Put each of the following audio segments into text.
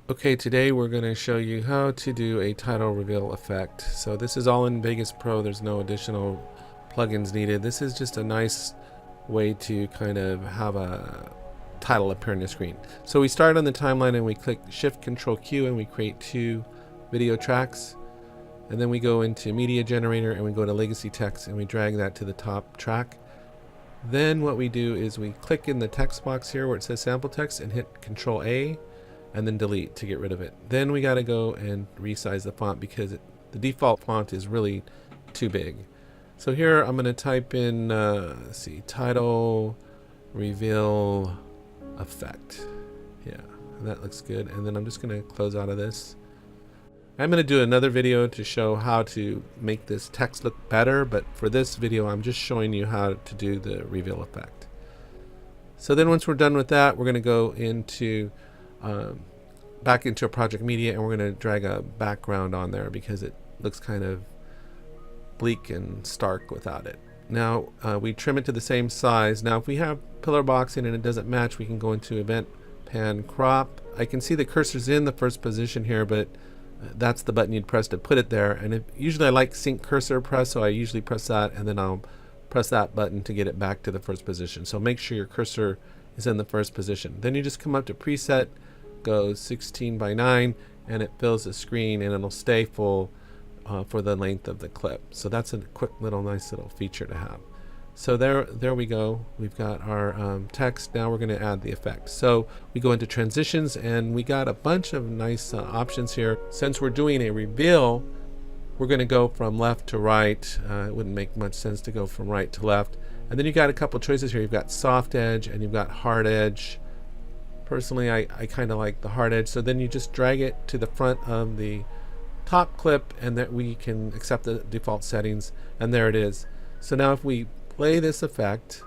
Okay, today we're going to show you how to do a title reveal effect. So this is all in Vegas Pro. There's no additional plugins needed. This is just a nice way to kind of have a title appear on your screen. So we start on the timeline and we click Shift Control Q and we create two video tracks. And then we go into Media Generator and we go to Legacy Text and we drag that to the top track. Then what we do is we click in the text box here where it says sample text and hit Control A and then delete to get rid of it. Then we got to go and resize the font because the default font is really too big. So here I'm going to type in, let's see, title reveal effect. Yeah, that looks good. And then I'm just going to close out of this. I'm going to do another video to show how to make this text look better, but for this video I'm just showing you how to do the reveal effect. So then once we're done with that, we're going to go into back into a project media and we're going to drag a background on there because it looks kind of bleak and stark without it. Now we trim it to the same size. Now if we have pillar boxing and it doesn't match, we can go into event pan crop. I can see the cursor's in the first position here, but that's the button you'd press to put it there. And usually I like sync cursor press, so I usually press that and then I'll press that button to get it back to the first position. So make sure your cursor is in the first position. Then you just come up to preset, go 16 by 9, and it fills the screen and it'll stay full for the length of the clip. So that's a quick little nice little feature to have. So there we go. We've got our text. Now we're going to add the effect. So we go into transitions and we got a bunch of nice options here. Since we're doing a reveal, we're going to go from left to right. It wouldn't make much sense to go from right to left. And then you got a couple choices here. You've got soft edge and you've got hard edge. Personally, I kind of like the hard edge. So then you just drag it to the front of the top clip and that we can accept the default settings. And there it is. So now if we play this effect,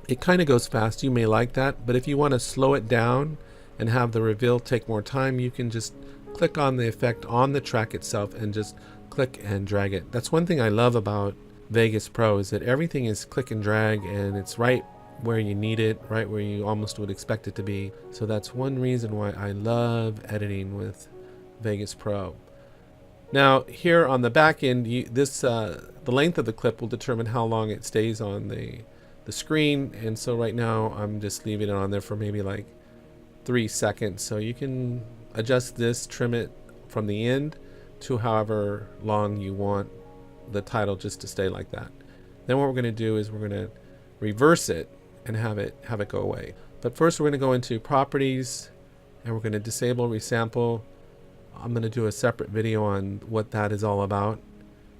it kind of goes fast. You may like that, but if you want to slow it down and have the reveal take more time, you can just click on the effect on the track itself and just click and drag it. That's one thing I love about Vegas Pro is that everything is click and drag and it's right where you need it, right where you almost would expect it to be. So that's one reason why I love editing with Vegas Pro. Now here on the back end, the length of the clip will determine how long it stays on the screen, and so right now I'm just leaving it on there for maybe like 3 seconds. So you can adjust this, trim it from the end to however long you want the title just to stay like that. Then what we're going to do is we're going to reverse it and have it go away. But first we're going to go into properties and we're going to disable resample. I'm going to do a separate video on what that is all about.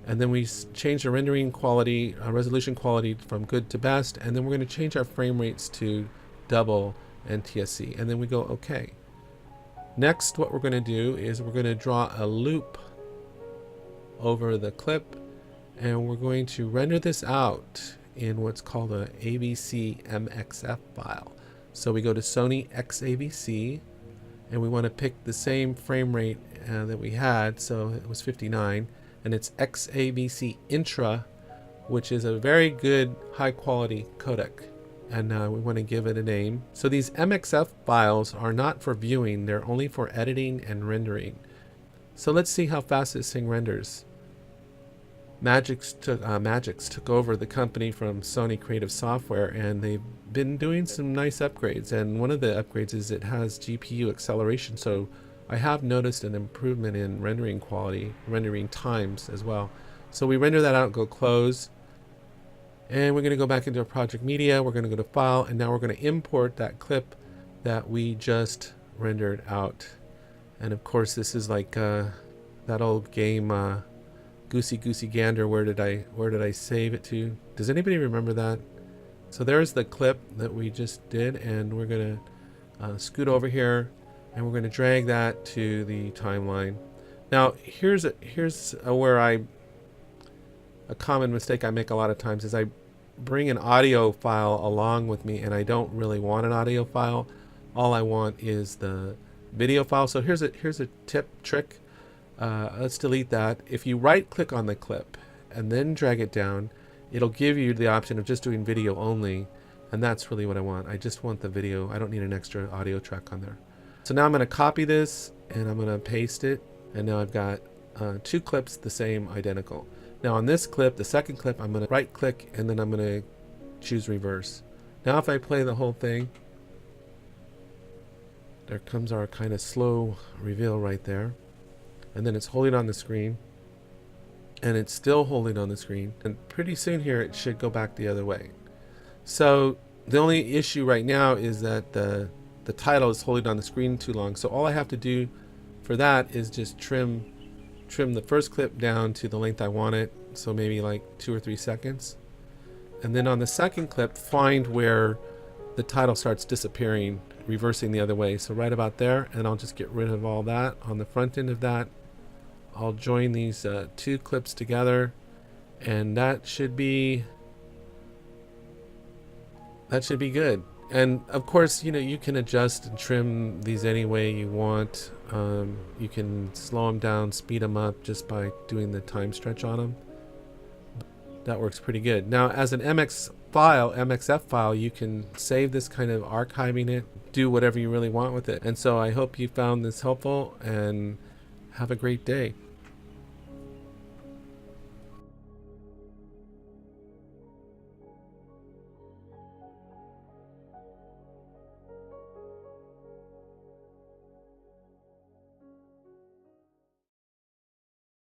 And then we change the rendering quality, resolution quality from good to best, and then we're going to change our frame rates to double NTSC, and then we go OK. Next, what we're going to do is we're going to draw a loop over the clip, and we're going to render this out in what's called a AVC MXF file. So we go to Sony XAVC, and we want to pick the same frame rate that we had, so it was 59, and it's XAVC Intra, which is a very good high quality codec, and we want to give it a name. So these MXF files are not for viewing, they're only for editing and rendering. So let's see how fast this thing renders. Magix took over the company from Sony Creative Software, and they've been doing some nice upgrades, and one of the upgrades is it has GPU acceleration, so I have noticed an improvement in rendering quality, rendering times as well. So we render that out, go close, and we're going to go back into our project media. We're going to go to file, and now we're going to import that clip that we just rendered out. And of course this is like that old game Goosey Goosey Gander, where did I save it to? Does anybody remember that? So there's the clip that we just did, and we're going to scoot over here and we're going to drag that to the timeline. Now here's where a common mistake I make a lot of times is I bring an audio file along with me, and I don't really want an audio file. All I want is the video file. So here's a trick. Let's delete that. If you right click on the clip and then drag it down, it'll give you the option of just doing video only, and that's really what I want. I just want the video. I don't need an extra audio track on there. So now I'm going to copy this and I'm going to paste it. And now I've got two clips the same, identical. Now on this clip, the second clip, I'm going to right click and then I'm going to choose reverse. Now if I play the whole thing, there comes our kind of slow reveal right there. And then it's holding on the screen. And it's still holding on the screen. And pretty soon here it should go back the other way. So the only issue right now is that the title is holding on the screen too long. So all I have to do for that is just trim the first clip down to the length I want it. So maybe like 2 or 3 seconds. And then on the second clip, find where the title starts disappearing, reversing the other way. So right about there, and I'll just get rid of all that. On the front end of that, I'll join these two clips together, and that should be good. And of course, you know, you can adjust and trim these any way you want. You can slow them down, speed them up just by doing the time stretch on them. That works pretty good. Now, as an MXF file, you can save this, kind of archiving it, do whatever you really want with it. And so I hope you found this helpful, and have a great day.